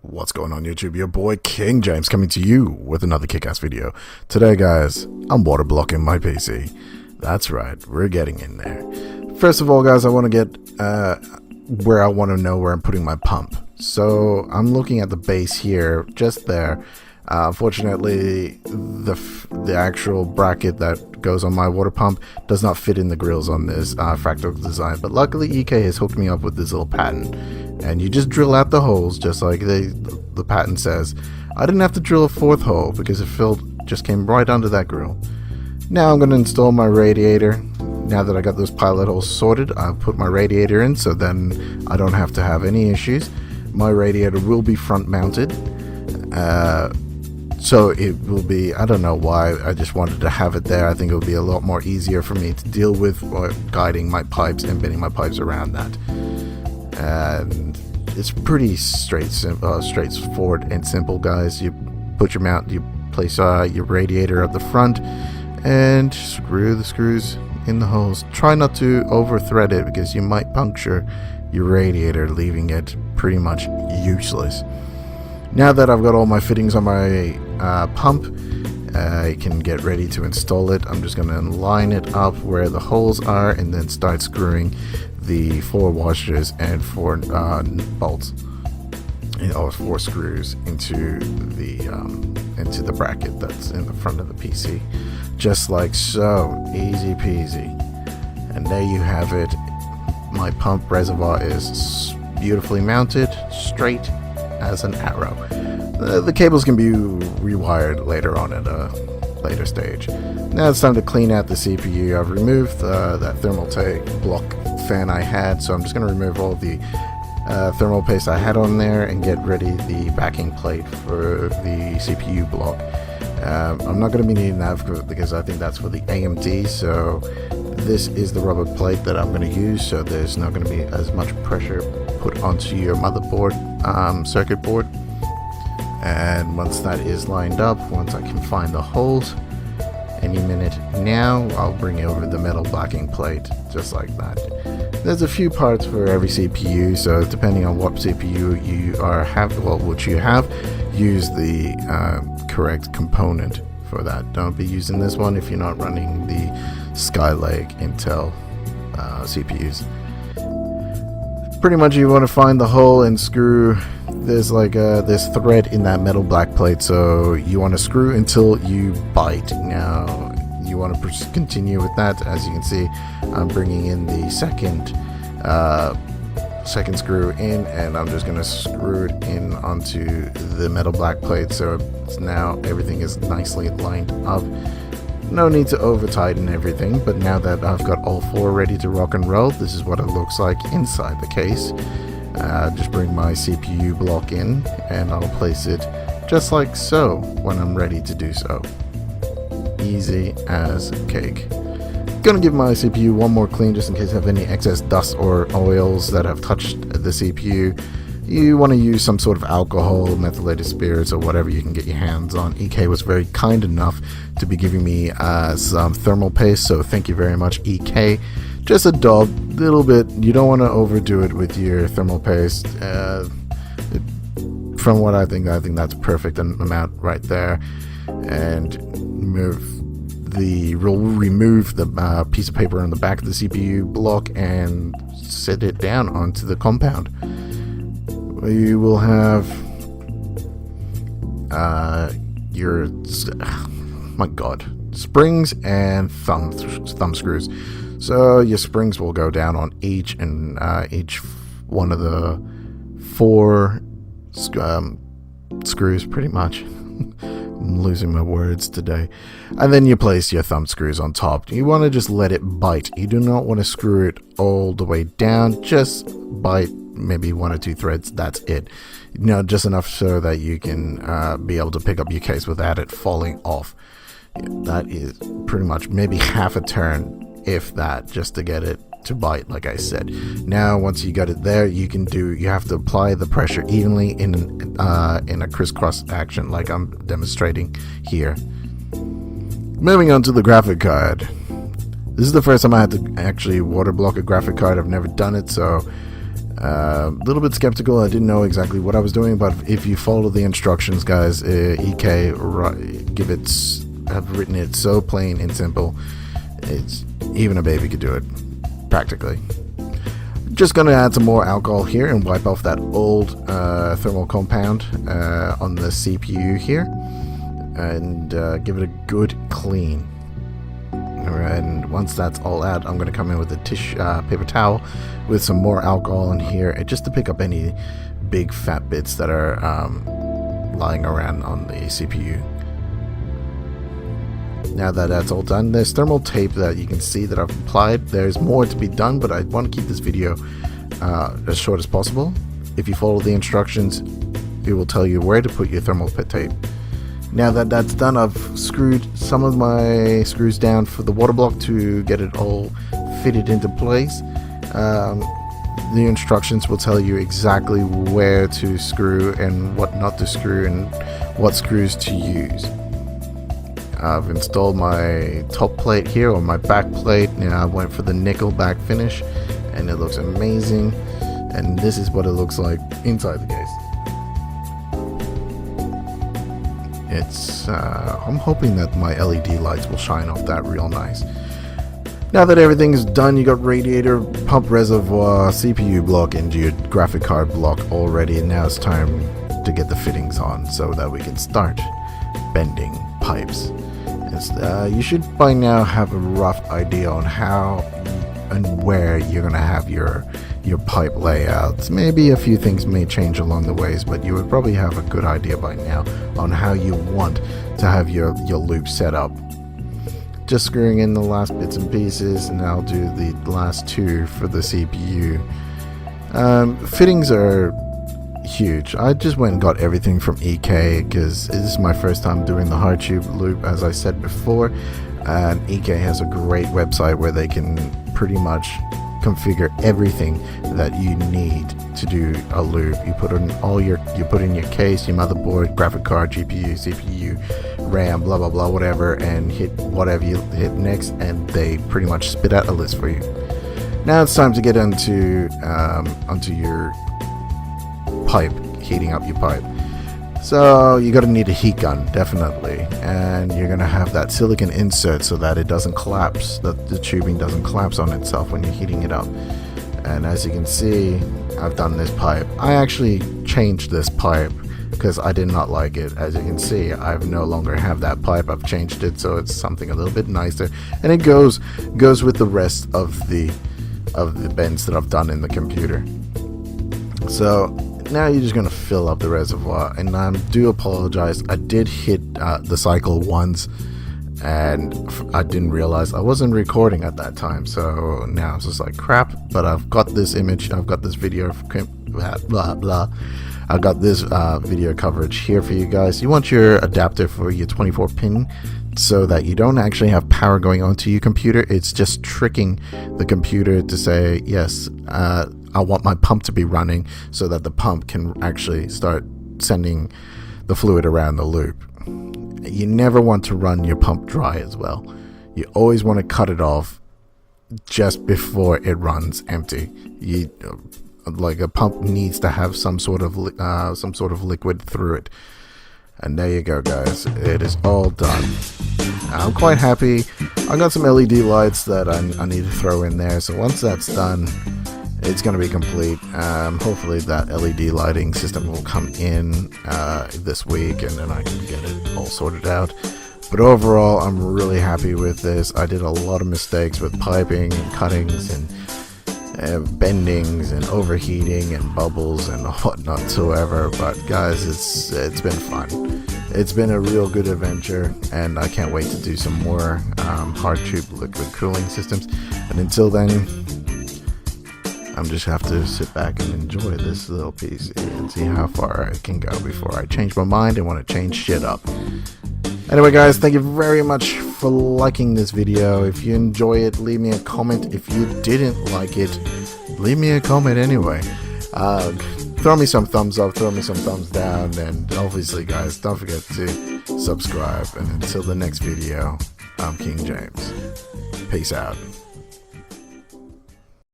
What's going on YouTube? Your boy King James coming to you with another kick-ass video. Today guys, I'm water blocking my PC. That's right, we're getting in there. First of all guys, I want to get where I want to know where I'm putting my pump. So I'm looking at the base here, just there. Unfortunately, the actual bracket that goes on my water pump does not fit in the grills on this fractal design, but luckily EK has hooked me up with this little pattern, and you just drill out the holes just like the pattern says. I didn't have to drill a fourth hole because it just came right under that grill. Now I'm going to install my radiator. Now that I got those pilot holes sorted, I'll put my radiator in, so then I don't have to have any issues. My radiator will be front mounted. So it will be, I don't know why, I just wanted to have it there. I think it would be a lot more easier for me to deal with guiding my pipes and bending my pipes around that. And it's pretty straightforward and simple guys. You put your mount, you place your radiator at the front and screw the screws in the holes. Try not to over thread it because you might puncture your radiator, leaving it pretty much useless. Now that I've got all my fittings on my pump, I can get ready to install it. I'm just going to line it up where the holes are and then start screwing the 4 washers and 4 bolts, or 4 screws into the bracket that's in the front of the PC, just like so. Easy peasy. And there you have it. My pump reservoir is beautifully mounted, straight as an arrow. The cables can be rewired later on at a later stage. Now it's time to clean out the CPU. I've removed that thermal block fan I had, so I'm just going to remove all the thermal paste I had on there and get ready the backing plate for the CPU block. I'm not going to be needing that because I think that's for the AMD, so this is the rubber plate that I'm going to use, so there's not going to be as much pressure put onto your motherboard circuit board. And once that is lined up, once I can find the holes, any minute now, I'll bring over the metal backing plate just like that. There's a few parts for every CPU, so depending on what CPU which you have, use the correct component for that. Don't be using this one if you're not running the Skylake Intel CPUs. Pretty much you want to find the hole and screw. There's like this thread in that metal black plate, so you want to screw until you bite. Now you want to continue with that. As you can see, I'm bringing in the second screw in, and I'm just going to screw it in onto the metal black plate, so now everything is nicely lined up. No need to over tighten everything, but now that I've got all 4 ready to rock and roll, this is what it looks like inside the case. Just bring my CPU block in and I'll place it just like so when I'm ready to do so. Easy as cake. Gonna give my CPU one more clean just in case I have any excess dust or oils that have touched the CPU. You want to use some sort of alcohol, methylated spirits, or whatever you can get your hands on. EK was very kind enough to be giving me some thermal paste, so thank you very much, EK. Just a little bit. You don't want to overdo it with your thermal paste. From what I think that's perfect amount right there. And we'll remove the piece of paper on the back of the CPU block and set it down onto the compound. You will have your springs and thumb screws. So your springs will go down on each one of the 4 screws, pretty much. I'm losing my words today. And then you place your thumb screws on top. You want to just let it bite. You do not want to screw it all the way down. Just bite maybe 1 or 2 threads. That's it. Just enough so that you can be able to pick up your case without it falling off. That is pretty much maybe half a turn, if that, just to get it to bite, like I said. Now once you got it there, you have to apply the pressure evenly in a crisscross action like I'm demonstrating here. Moving on to the graphic card. This is the first time I had to actually water block a graphic card. I've never done it, so Little bit skeptical. I didn't know exactly what I was doing, but if you follow the instructions, guys, EK have written it so plain and simple. It's even a baby could do it, practically. Just gonna add some more alcohol here and wipe off that old thermal compound on the CPU here, and give it a good clean. And once that's all out, I'm going to come in with a paper towel with some more alcohol in here, and just to pick up any big fat bits that are lying around on the CPU. Now that that's all done, there's thermal tape that you can see that I've applied. There's more to be done, but I want to keep this video as short as possible. If you follow the instructions, it will tell you where to put your thermal tape. Now that that's done, I've screwed some of my screws down for the water block to get it all fitted into place. The instructions will tell you exactly where to screw and what not to screw and what screws to use. I've installed my top plate here, or my back plate. I went for the nickel back finish, and it looks amazing. And this is what it looks like inside the case. I'm hoping that my LED lights will shine off that real nice. Now that everything's done, you got radiator, pump reservoir, CPU block, and your graphic card block already. And now it's time to get the fittings on so that we can start bending pipes. You should by now have a rough idea on how and where you're going to have your pipe layouts. Maybe a few things may change along the ways, but you would probably have a good idea by now on how you want to have your loop set up. Just screwing in the last bits and pieces, and I'll do the last two for the CPU. Fittings are huge. I just went and got everything from EK because this is my first time doing the hard tube loop, as I said before, and EK has a great website where they can pretty much configure everything that you need to do a loop. You put in your case, your motherboard, graphic card, GPU, CPU, RAM, blah blah blah, whatever, and hit whatever you hit next, and they pretty much spit out a list for you. Now it's time to get onto your pipe, heating up your pipe. So you're going to need a heat gun, definitely, and you're going to have that silicone insert so that it doesn't collapse, that the tubing doesn't collapse on itself when you're heating it up. And as you can see, I've done this pipe. I actually changed this pipe because I did not like it. As you can see, I no longer have that pipe. I've changed it so it's something a little bit nicer, and it goes with the rest of the bends that I've done in the computer. So now you're just going to fill up the reservoir, and I do apologize. I did hit the cycle once, and I didn't realize I wasn't recording at that time, so now it's just like crap. But I've got this image, I've got this video, blah blah. I've got this video coverage here for you guys. You want your adapter for your 24 pin so that you don't actually have power going onto your computer. It's just tricking the computer to say, yes, I want my pump to be running so that the pump can actually start sending the fluid around the loop. You never want to run your pump dry as well. You always want to cut it off just before it runs empty. Like a pump needs to have some sort of liquid through it. And there you go, guys. It is all done. I'm quite happy. I got some LED lights that I need to throw in there. So once that's done, it's going to be complete. Hopefully that LED lighting system will come in this week, and then I can get it all sorted out. But overall, I'm really happy with this. I did a lot of mistakes with piping and cuttings and bendings and overheating and bubbles and whatnot whatsoever. But guys, it's been fun. It's been a real good adventure, and I can't wait to do some more hard tube liquid cooling systems. And until then, I'm just have to sit back and enjoy this little PC and see how far I can go before I change my mind and want to change shit up. Anyway, guys, thank you very much for liking this video. If you enjoy it, leave me a comment. If you didn't like it, leave me a comment anyway. Throw me some thumbs up, throw me some thumbs down, and obviously, guys, don't forget to subscribe. And until the next video, I'm King Jayms. Peace out.